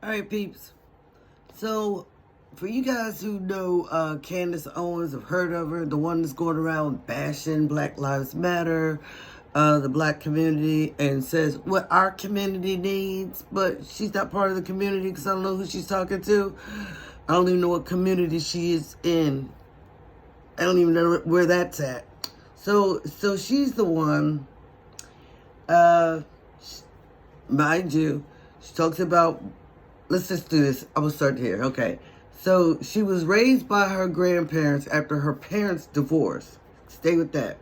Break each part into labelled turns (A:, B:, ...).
A: All right, peeps. So, for you guys who know Candace Owens, have heard of her, the one that's going around bashing Black Lives Matter, the black community, and says what our community needs, but she's not part of the community because I don't know who she's talking to. I don't even know what community she is in. I don't even know where that's at. So she's the one, mind you, she talks about, let's just do this. I'm going to start here. Okay. So she was raised by her grandparents after her parents' divorce. Stay with that.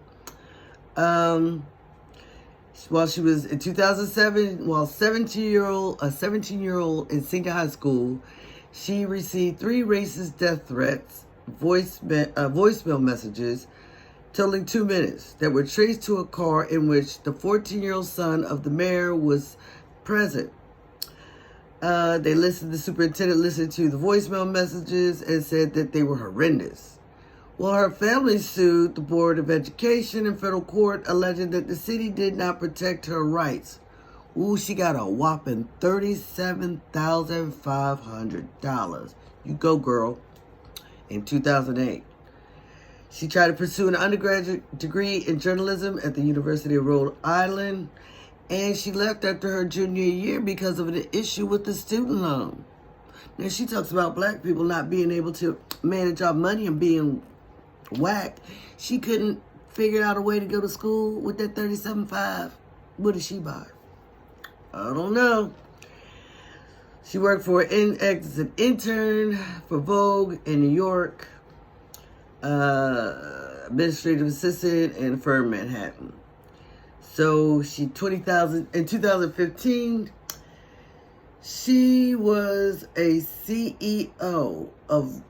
A: While she was in 2007, while a 17-year-old in senior high school, she received 3 racist death threats, voicemail messages totaling 2 minutes that were traced to a car in which the 14-year-old son of the mayor was present. The superintendent listened to the voicemail messages and said that they were horrendous. Well, her family sued the Board of Education in federal court, alleging that the city did not protect her rights. Ooh, she got a whopping $37,500. You go, girl. In 2008. She tried to pursue an undergraduate degree in journalism at the University of Rhode Island, and she left after her junior year because of an issue with the student loan. Now, she talks about black people not being able to manage our money and being whacked. She couldn't figure out a way to go to school with that $37,500. What did she buy? I don't know. She worked for as an intern for Vogue in New York, administrative assistant in a firm in Manhattan. So in 2015, she was a CEO of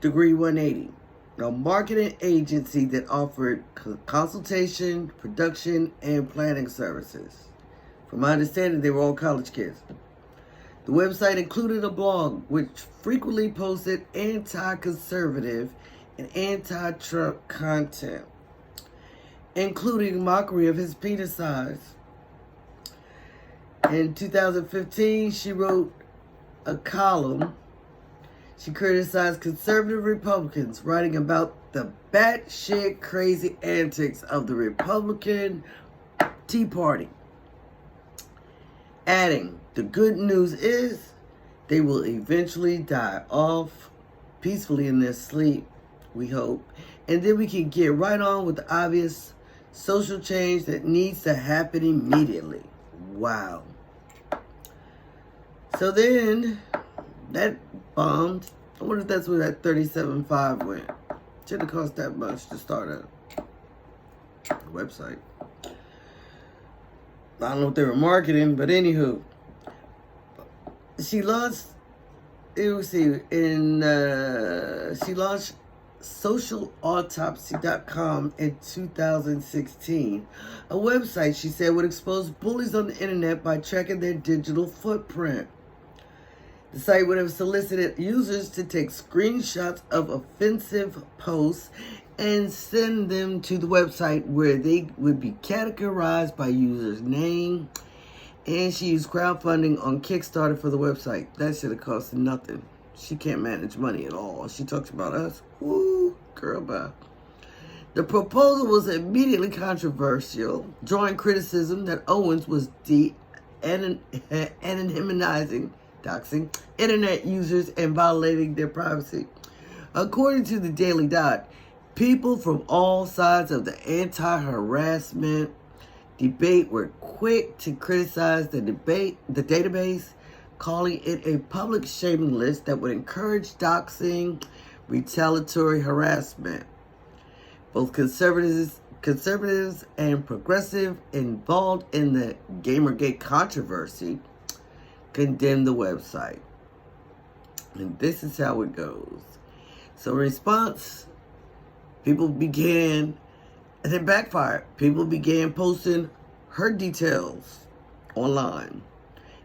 A: Degree 180, a marketing agency that offered consultation, production, and planning services. From my understanding, they were all college kids. The website included a blog which frequently posted anti-conservative and anti-Trump content, including mockery of his penis size. In 2015, she wrote a column. She criticized conservative Republicans, writing about the batshit crazy antics of the Republican Tea Party, adding, "The good news is they will eventually die off peacefully in their sleep, we hope, and then we can get right on with the obvious social change that needs to happen immediately." Wow. So then, that bombed. I wonder if that's where that $37,500 went. Shouldn't have cost that much to start a website. I don't know what they were marketing, but anywho. She launched, she launched socialautopsy.com in 2016, a website she said would expose bullies on the internet by tracking their digital footprint. The site would have solicited users to take screenshots of offensive posts and send them to the website where they would be categorized by user's name. And she used crowdfunding on Kickstarter for the website. That should have cost nothing. She can't manage money at all. She talks about us. Woo, girl, bye. The proposal was immediately controversial, drawing criticism that Owens was anonymizing, doxing internet users and violating their privacy. According to the Daily Dot, people from all sides of the anti-harassment debate were quick to criticize the database, calling it a public shaming list that would encourage doxing, retaliatory harassment. Both conservatives and progressive involved in the Gamergate controversy condemned the website. And this is how it goes. So in response, people began, and it backfired. People began posting her details online.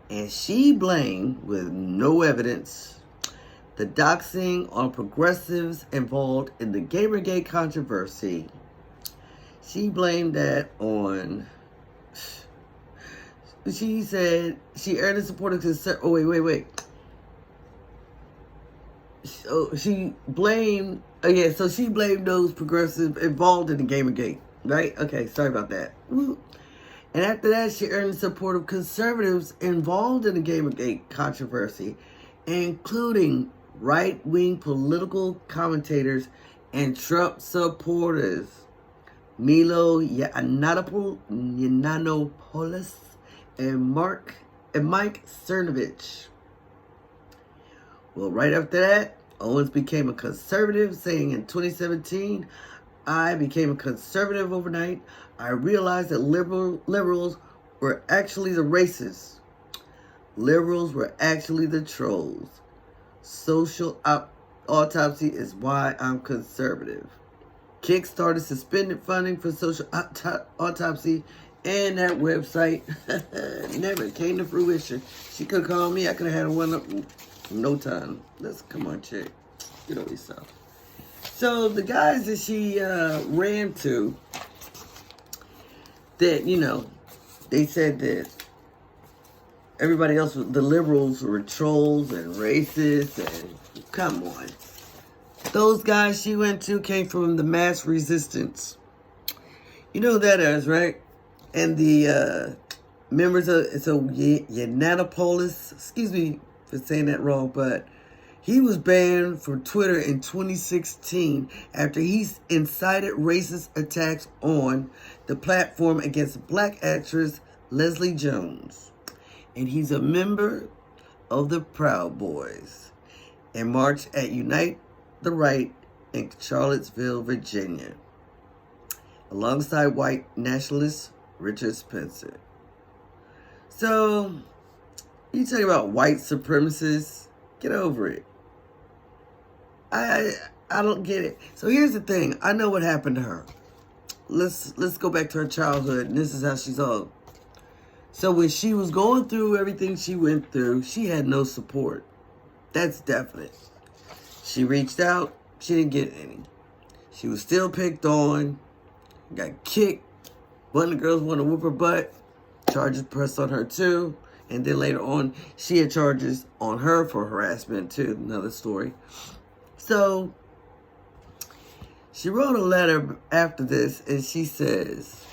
A: And she blamed, with no evidence, the doxing on progressives involved in the Gamergate controversy. She blamed that on, she said she earned the support of wait. So she blamed, so she blamed those progressives involved in the Gamergate, right? Okay, sorry about that. Woo. And after that, she earned the support of conservatives involved in the Gamergate controversy, including right-wing political commentators and Trump supporters. Milo Yiannopoulos and Mike Cernovich. Well, right after that, Owens became a conservative, saying in 2017, I became a conservative overnight. I realized that liberals were actually the racists. Liberals were actually the trolls. Social autopsy is why I'm conservative. Kickstarted suspended funding for social autopsy, and that website never came to fruition. She could have called me. I could have had one up in no time. Come on, chick. Get over yourself. So the guys that she ran to, that, they said that everybody else, the liberals, were trolls and racist, and come on. Those guys she went to came from the mass resistance. You know who that is, right? And the members of, Yiannopoulos, excuse me for saying that wrong, but he was banned from Twitter in 2016 after he incited racist attacks on the platform against Black actress Leslie Jones. And he's a member of the Proud Boys and marched at Unite the Right in Charlottesville, Virginia, alongside white nationalist Richard Spencer. So, you talk about white supremacists, get over it. I don't get it. So here's the thing. I know what happened to her. Let's go back to her childhood, and this is how she's all. So when she was going through everything she went through, she had no support. That's definite. She reached out. She didn't get any. She was still picked on. Got kicked. One of the girls wanted to whoop her butt. Charges pressed on her too. And then later on, she had charges on her for harassment too. Another story. So she wrote a letter after this, and she says,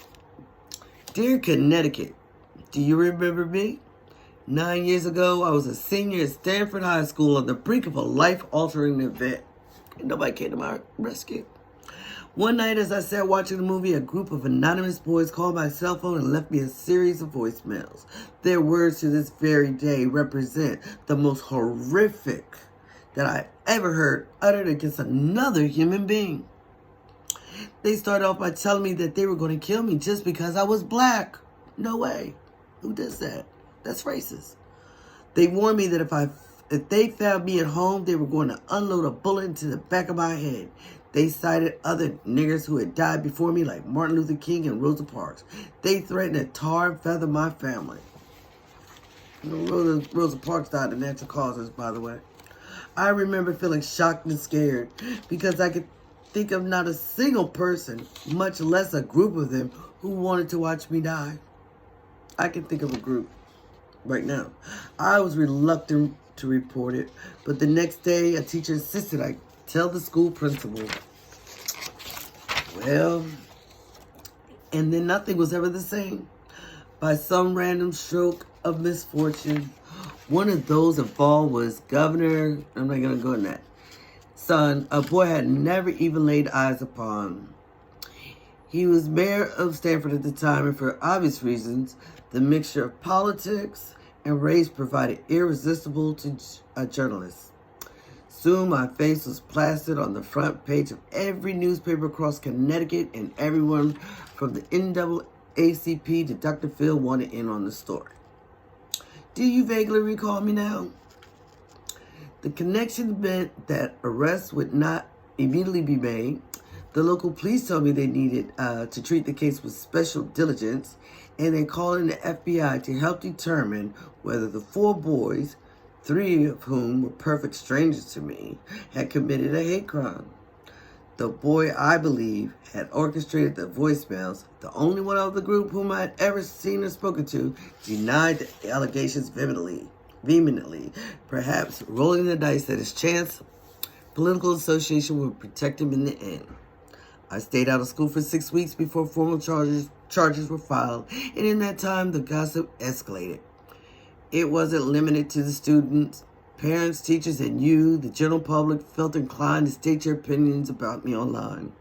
A: Dear Connecticut, do you remember me? 9 years ago, I was a senior at Stanford High School on the brink of a life-altering event. And nobody came to my rescue. One night as I sat watching the movie, a group of anonymous boys called my cell phone and left me a series of voicemails. Their words to this very day represent the most horrific that I ever heard uttered against another human being. They started off by telling me that they were going to kill me just because I was black. No way. Who does that? That's racist. They warned me that if they found me at home, they were going to unload a bullet into the back of my head. They cited other niggers who had died before me, like Martin Luther King and Rosa Parks. They threatened to tar and feather my family. Rosa Parks died of natural causes, by the way. I remember feeling shocked and scared because I could think of not a single person, much less a group of them, who wanted to watch me die. I can think of a group right now. I was reluctant to report it, but the next day a teacher insisted I tell the school principal. Well, and then nothing was ever the same. By some random stroke of misfortune, one of those involved was Governor, I'm not going to go in that, son, a boy I had never even laid eyes upon. He was mayor of Stanford at the time, and for obvious reasons, the mixture of politics and race provided irresistible to a journalist. Soon my face was plastered on the front page of every newspaper across Connecticut, and everyone from the NAACP to Dr. Phil wanted in on the story. Do you vaguely recall me now? The connection meant that arrests would not immediately be made. The local police told me they needed to treat the case with special diligence, and they called in the FBI to help determine whether the 4 boys, 3 of whom were perfect strangers to me, had committed a hate crime. The boy, I believe, had orchestrated the voicemails. The only one of the group whom I had ever seen or spoken to denied the allegations vehemently, perhaps rolling the dice that his chance political association would protect him in the end. I stayed out of school for 6 weeks before formal charges were filed, and in that time, the gossip escalated. It wasn't limited to the students. Parents, teachers, and you, the general public, felt inclined to state your opinions about me online.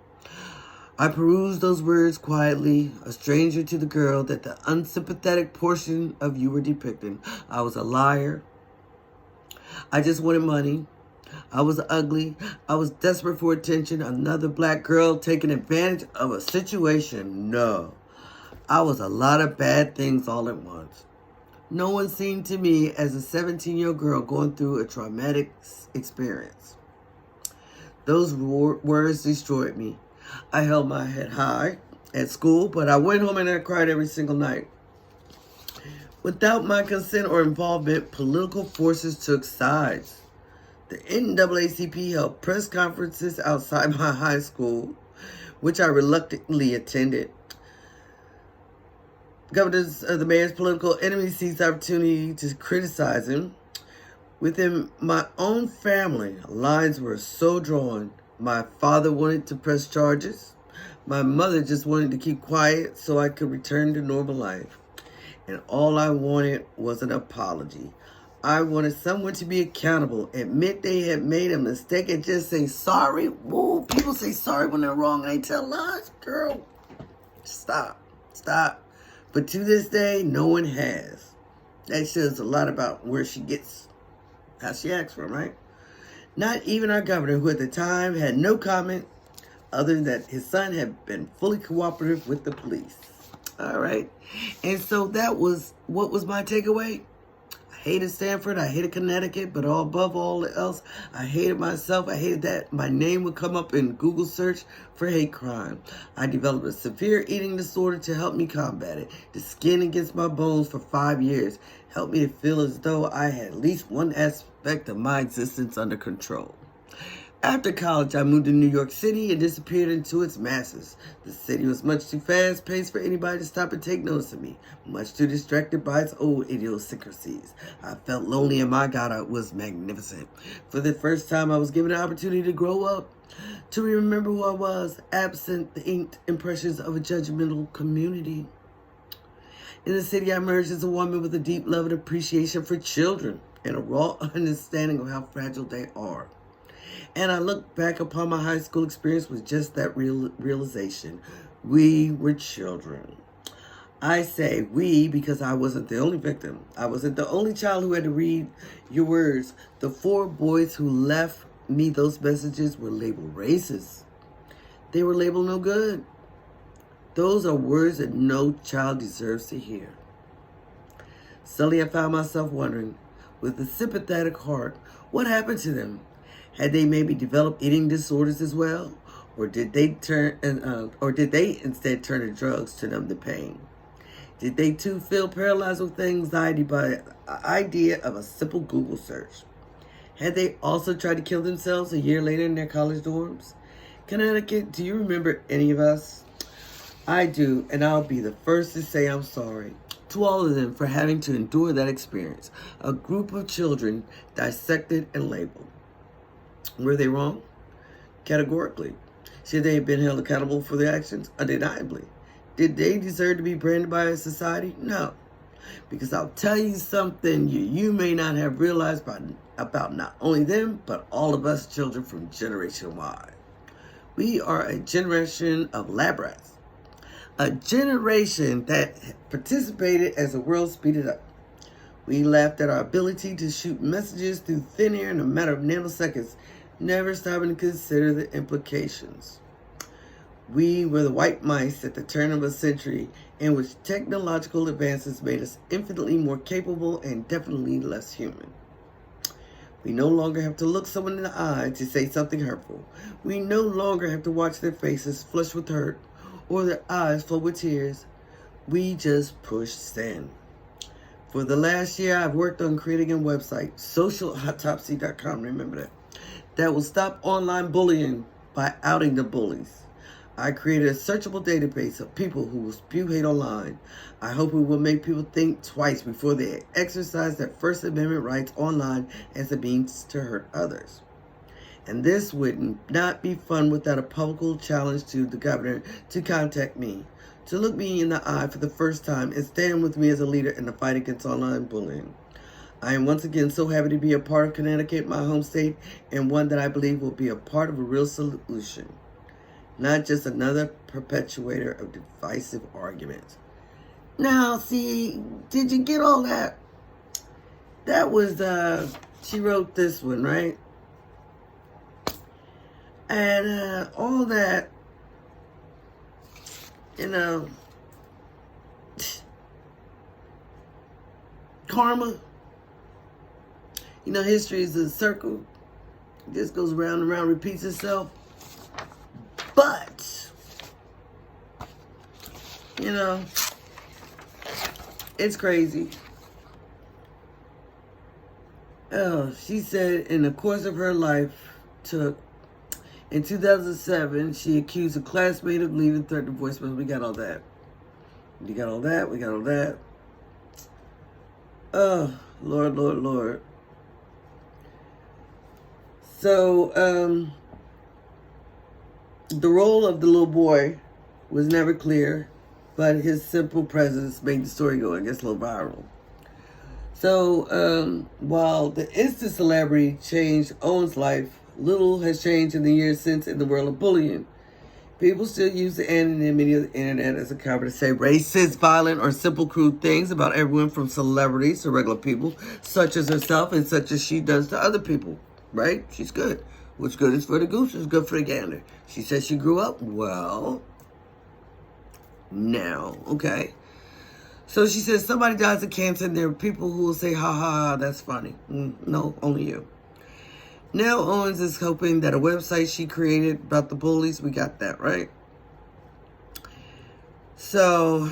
A: I perused those words quietly, a stranger to the girl that the unsympathetic portion of you were depicting. I was a liar. I just wanted money. I was ugly. I was desperate for attention. Another black girl taking advantage of a situation. No. I was a lot of bad things all at once. No one seemed to me as a 17-year-old girl going through a traumatic experience. Those words destroyed me. I held my head high at school, but I went home and I cried every single night. Without my consent or involvement, political forces took sides. The NAACP held press conferences outside my high school, which I reluctantly attended. Governors of the mayor's political enemies seized the opportunity to criticize him. Within my own family, lines were so drawn. My father wanted to press charges. My mother just wanted to keep quiet so I could return to normal life. And all I wanted was an apology. I wanted someone to be accountable, admit they had made a mistake, and just say sorry. Whoa, people say sorry when they're wrong and they tell lies. Girl, stop. But to this day, no one has. That says a lot about where she gets, how she acts from, right? Not even our governor, who at the time had no comment other than that his son had been fully cooperative with the police. All right. And so that was, what was my takeaway? I hated Stanford. I hated Connecticut. But above all else, I hated myself. I hated that my name would come up in Google search for hate crime. I developed a severe eating disorder to help me combat it. The skin against my bones for 5 years helped me to feel as though I had at least one aspect of my existence under control. After college, I moved to New York City and disappeared into its masses. The city was much too fast-paced for anybody to stop and take notice of me, much too distracted by its old idiosyncrasies. I felt lonely, and my God, it was magnificent. For the first time, I was given an opportunity to grow up, to remember who I was, absent the inked impressions of a judgmental community. In the city, I emerged as a woman with a deep love and appreciation for children and a raw understanding of how fragile they are. And I look back upon my high school experience with just that realization. We were children. I say we because I wasn't the only victim. I wasn't the only child who had to read your words. The 4 boys who left me those messages were labeled racist. They were labeled no good. Those are words that no child deserves to hear. Suddenly I found myself wondering, with a sympathetic heart, what happened to them? Had they maybe developed eating disorders as well? Or did they instead turn to drugs to numb the pain? Did they too feel paralyzed with anxiety by the idea of a simple Google search? Had they also tried to kill themselves a year later in their college dorms? Connecticut, do you remember any of us? I do, and I'll be the first to say I'm sorry to all of them for having to endure that experience. A group of children dissected and labeled. Were they wrong? Categorically. Should they have been held accountable for their actions? Undeniably. Did they deserve to be branded by a society? No. Because I'll tell you something you may not have realized about not only them, but all of us children from Generation Y. We are a generation of lab rats. A generation that participated as the world speeded up. We laughed at our ability to shoot messages through thin air in a matter of nanoseconds, never stopping to consider the implications. We were the white mice at the turn of a century in which technological advances made us infinitely more capable and definitely less human. We no longer have to look someone in the eye to say something hurtful. We no longer have to watch their faces flush with hurt or their eyes full with tears. We just push send. For the last year, I've worked on creating a website, socialautopsy.com, remember that will stop online bullying by outing the bullies. I created a searchable database of people who will spew hate online. I hope it will make people think twice before they exercise their First Amendment rights online as a means to hurt others. And this would not be fun without a public challenge to the governor to contact me, to look me in the eye for the first time and stand with me as a leader in the fight against online bullying. I am once again so happy to be a part of Connecticut, my home state, and one that I believe will be a part of a real solution, not just another perpetuator of divisive arguments. Now, see, did you get all that? That was, she wrote this one, right? And all that, you know, karma, you know, history is a circle. This goes round and round, repeats itself. But, you know, it's crazy. Oh, she said in the course of her life, in 2007, she accused a classmate of leaving, threatened voicemail. We got all that. We got all that. We got all that. Oh, Lord, Lord, Lord. So, the role of the little boy was never clear, but his simple presence made the story go, I guess, a little viral. So, while the instant celebrity changed Owens' life, little has changed in the years since in the world of bullying. People still use the anonymity of the internet as a cover to say racist, violent, or simple crude things about everyone from celebrities to regular people, such as herself and such as she does to other people. Right? She's good. What's good is for the goose is good for the gander. She says she grew up well. Now, okay. So she says somebody dies of cancer and there are people who will say, ha ha, that's funny. No, only you. Now Owens is hoping that a website she created about the bullies, we got that, right? So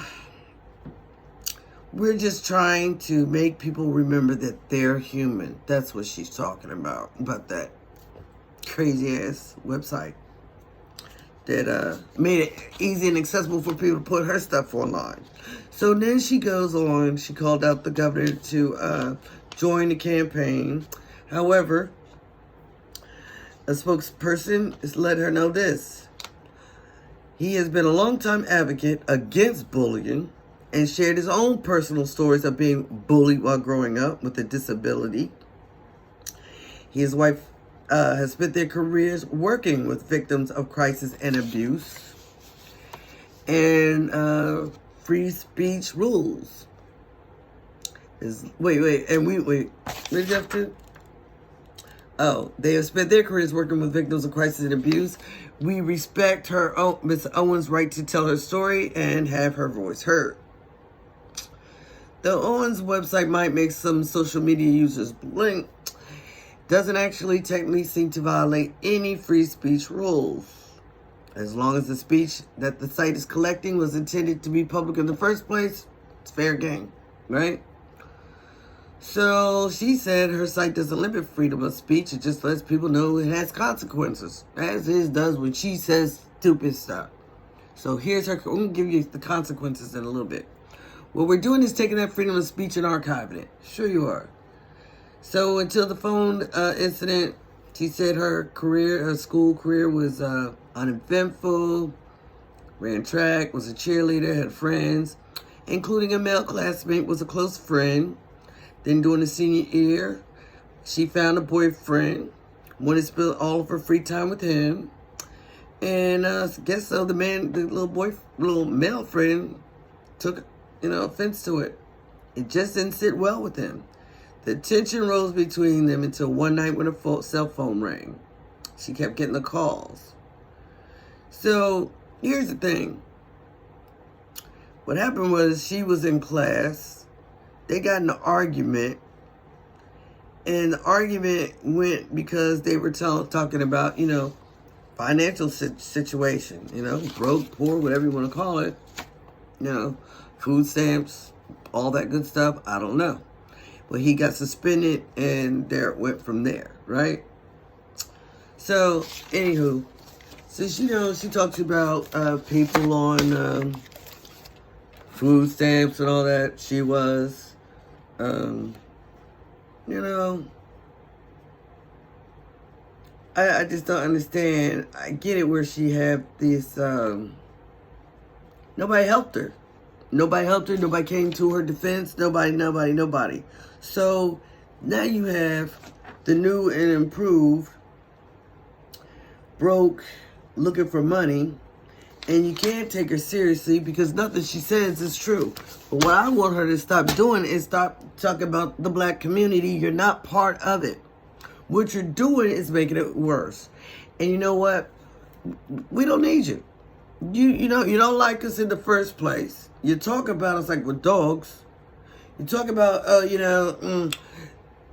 A: we're just trying to make people remember that they're human. That's what she's talking about that crazy ass website that made it easy and accessible for people to put her stuff online. So then she goes on, she called out the governor to join the campaign. However, a spokesperson has let her know this. He has been a longtime advocate against bullying and shared his own personal stories of being bullied while growing up with a disability. His wife has spent their careers working with victims of crisis and abuse. And free speech rules. Wait, what did you have to? Oh, they have spent their careers working with victims of crisis and abuse. We respect her, Miss Owens' right to tell her story and have her voice heard. The Owens website might make some social media users blink. Doesn't actually technically seem to violate any free speech rules. As long as the speech that the site is collecting was intended to be public in the first place, it's fair game, right? So she said her site doesn't limit freedom of speech. It just lets people know it has consequences, as it does when she says stupid stuff. So here's her. I'm going to give you the consequences in a little bit. What we're doing is taking that freedom of speech and archiving it. Sure you are. So until the phone incident, she said her school career was uneventful, ran track, was a cheerleader, had friends, including a male classmate, was a close friend. Then during the senior year, she found a boyfriend, wanted to spend all of her free time with him. And I guess so the little male friend took, offense to it. It just didn't sit well with him. The tension rose between them until one night when her cell phone rang. She kept getting the calls. So here's the thing. What happened was she was in class. They got in an argument. And the argument went because they were talking about, financial situation. Broke, poor, whatever you want to call it. Food stamps, all that good stuff. I don't know. But he got suspended and there it went from there, right? So, anywho, she talks about people on food stamps and all that. She was, I I just don't understand. I get it where she had this, nobody helped her. Nobody helped her. Nobody came to her defense. Nobody. So now you have the new and improved broke looking for money, and you can't take her seriously because nothing she says is true. But what I want her to stop doing is stop talking about the black community. You're not part of it. What you're doing is making it worse. And you know what? We don't need you. You know, you don't like us in the first place. You talk about us like we're dogs. You talk about,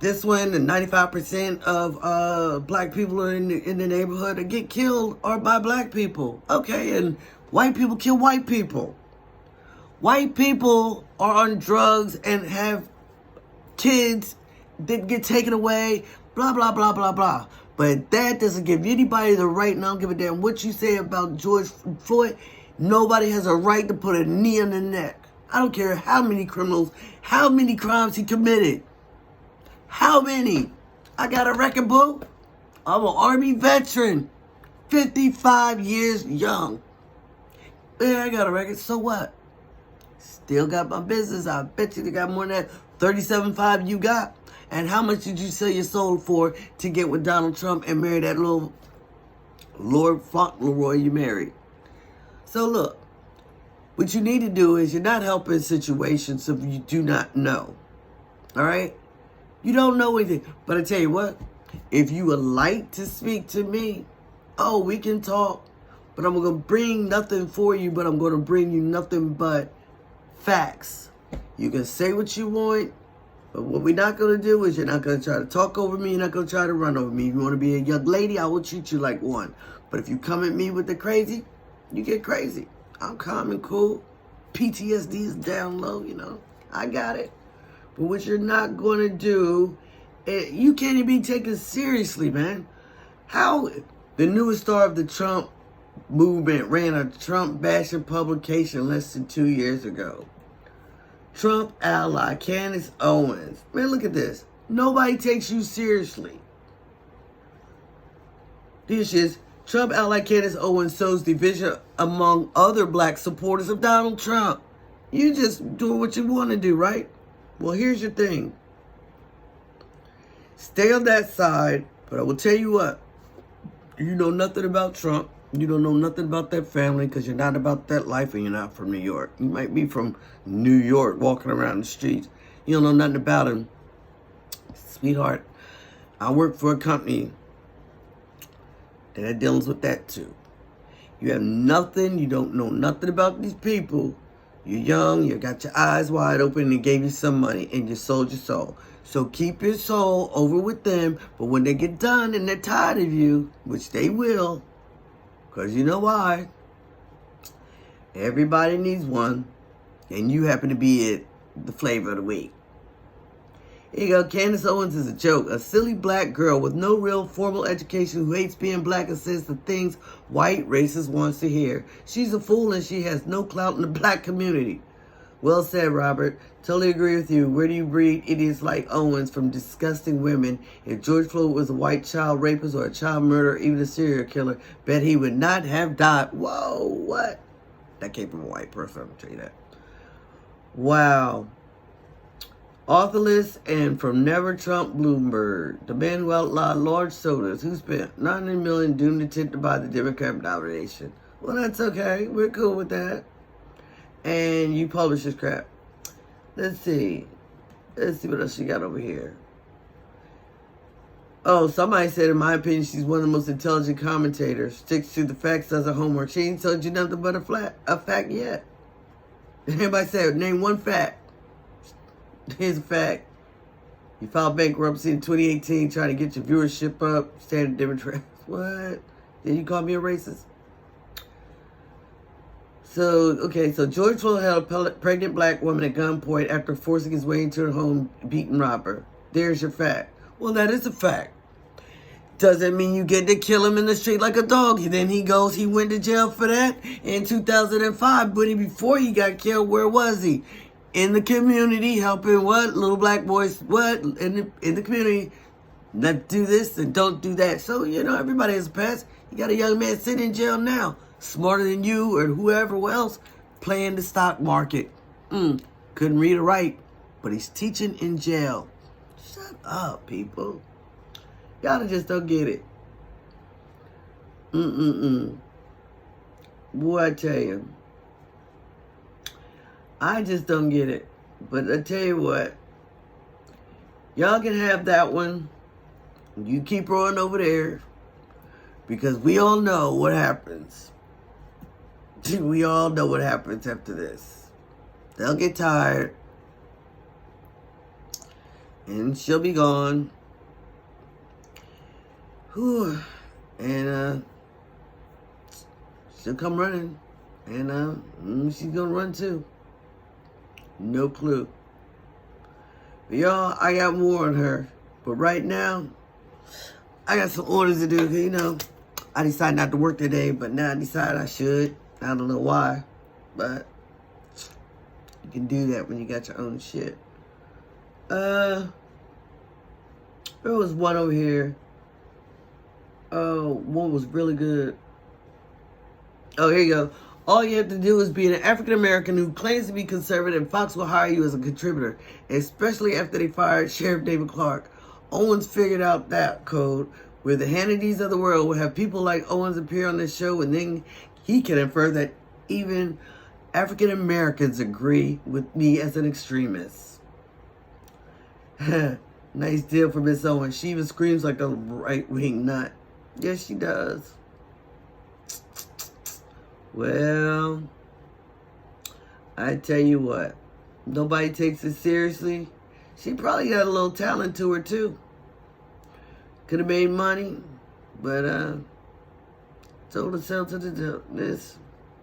A: this one, and 95% of black people are in the neighborhood that get killed are by black people. Okay, and white people kill white people. White people are on drugs and have kids that get taken away, blah, blah, blah, blah, blah. But that doesn't give anybody the right, and I don't give a damn what you say about George Floyd. Nobody has a right to put a knee on the neck. I don't care how many criminals, how many crimes he committed. How many? I got a record book. I'm an Army veteran, 55 years young. Yeah, I got a record. So what? Still got my business. I bet you they got more than that 37.5 you got. And how much did you sell your soul for to get with Donald Trump and marry that little Lord Fauntleroy you married? So look, what you need to do is you're not helping situations if you do not know. All right? You don't know anything. But I tell you what, if you would like to speak to me, oh, we can talk. But I'm going to bring nothing for you, but I'm going to bring you nothing but facts. You can say what you want, but what we're not going to do is you're not going to try to talk over me. You're not going to try to run over me. If you want to be a young lady, I will treat you like one. But if you come at me with the crazy, you get crazy. I'm calm and cool. PTSD is down low, I got it. But what you're not going to do, you can't even be taken seriously, man. How the newest star of the Trump movement ran a Trump bashing publication less than 2 years ago. Trump ally Candace Owens. Man, look at this. Nobody takes you seriously. This is Trump ally Candace Owens sows division among other black supporters of Donald Trump. You just do what you want to do, right? Well, here's your thing. Stay on that side, but I will tell you what. You know nothing about Trump. You don't know nothing about that family because you're not about that life and you're not from New York. You might be from New York walking around the streets. You don't know nothing about him. Sweetheart, I work for a company that deals with that too. You have nothing. You don't know nothing about these people. You're young. You got your eyes wide open and they gave you some money and you sold your soul. So keep your soul over with them. But when they get done and they're tired of you, which they will, because you know why? Everybody needs one. And you happen to be it, the flavor of the week. Here you go. Candace Owens is a joke. A silly black girl with no real formal education who hates being black and says the things white racist wants to hear. She's a fool and she has no clout in the black community. Well said, Robert. Totally agree with you. Where do you breed idiots like Owens from disgusting women? If George Floyd was a white child rapist or a child murderer, even a serial killer, bet he would not have died. Whoa, what? That came from a white person, I'm tell you that. Wow. Authorless and from Never Trump Bloomberg. The man who outlawed large sodas who spent $900 million doomed intent to buy the Democrat nomination. Well, that's okay. We're cool with that. And you publish this crap. Let's see what else she got over here. Oh, somebody said, in my opinion, she's one of the most intelligent commentators. Sticks to the facts, does her homework. She ain't told you nothing but a fact yet. Everybody said, name one fact. Here's a fact. You filed bankruptcy in 2018, trying to get your viewership up. Standing Democrats. What? Then you call me a racist? So George Floyd held a pregnant black woman at gunpoint after forcing his way into her home, beating robber. There's your fact. Well, that is a fact. Doesn't mean you get to kill him in the street like a dog. Then he went to jail for that in 2005. But before he got killed, where was he? In the community, helping what? Little black boys, what? In the community, not do this and don't do that. So, everybody has a past. You got a young man sitting in jail now, smarter than you or whoever else, playing the stock market. Couldn't read or write, but he's teaching in jail. Shut up, people. Y'all just don't get it. Boy, I tell you. I just don't get it. But I tell you what. Y'all can have that one. You keep rolling over there. Because we all know what happens. We all know what happens after this. They'll get tired. And she'll be gone. Whew. And she'll come running. And she's gonna run too. No clue. But y'all, I got more on her. But right now, I got some orders to do. I decided not to work today, but now I decided I should. I don't know why. But you can do that when you got your own shit. There was one over here. Oh, one was really good. Oh, here you go. All you have to do is be an African American who claims to be conservative, and Fox will hire you as a contributor, especially after they fired Sheriff David Clark. Owens figured out that code where the Hannitys of the world will have people like Owens appear on the show, and then he can infer that even African Americans agree with me as an extremist. Nice deal for Miss Owens. She even screams like a right-wing nut. Yes, she does. Well, I tell you what. Nobody takes it seriously. She probably got a little talent to her, too. Could have made money, but sold herself to this.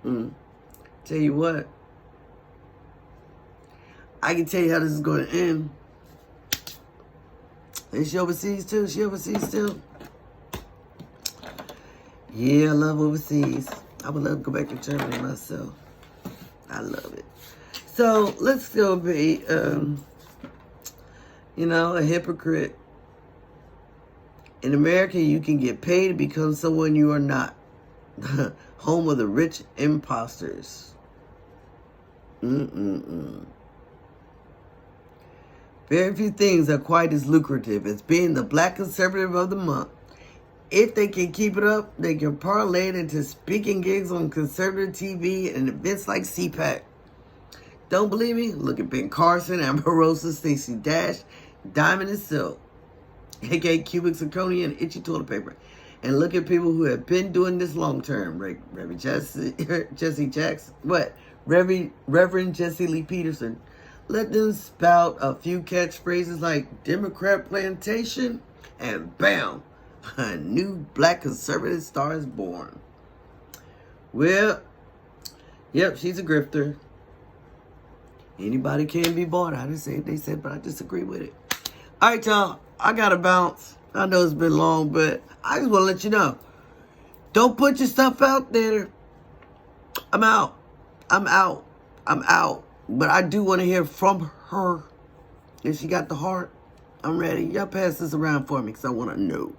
A: Tell you what. I can tell you how this is going to end. Is she overseas, too? Yeah, I love overseas. I would love to go back to Germany myself. I love it. So, let's go be, a hypocrite. In America, you can get paid to become someone you are not. Home of the rich imposters. Very few things are quite as lucrative as being the Black Conservative of the Month. If they can keep it up, they can parlay it into speaking gigs on conservative TV and events like CPAC. Don't believe me? Look at Ben Carson, Amber Rosa, Stacey Dash, Diamond and Silk, aka cubic zirconia and itchy toilet paper. And look at people who have been doing this long term. Reverend Jesse Jackson. Reverend Jesse Lee Peterson. Let them spout a few catchphrases like Democrat plantation, and bam, a new Black conservative star is born. Well, yep, she's a grifter. Anybody can be bought. I didn't say what they said, but I disagree with it. All right, y'all. I got to bounce. I know it's been long, but I just want to let you know. Don't put your stuff out there. I'm out. But I do want to hear from her. If she got the heart, I'm ready. Y'all pass this around for me because I want to know.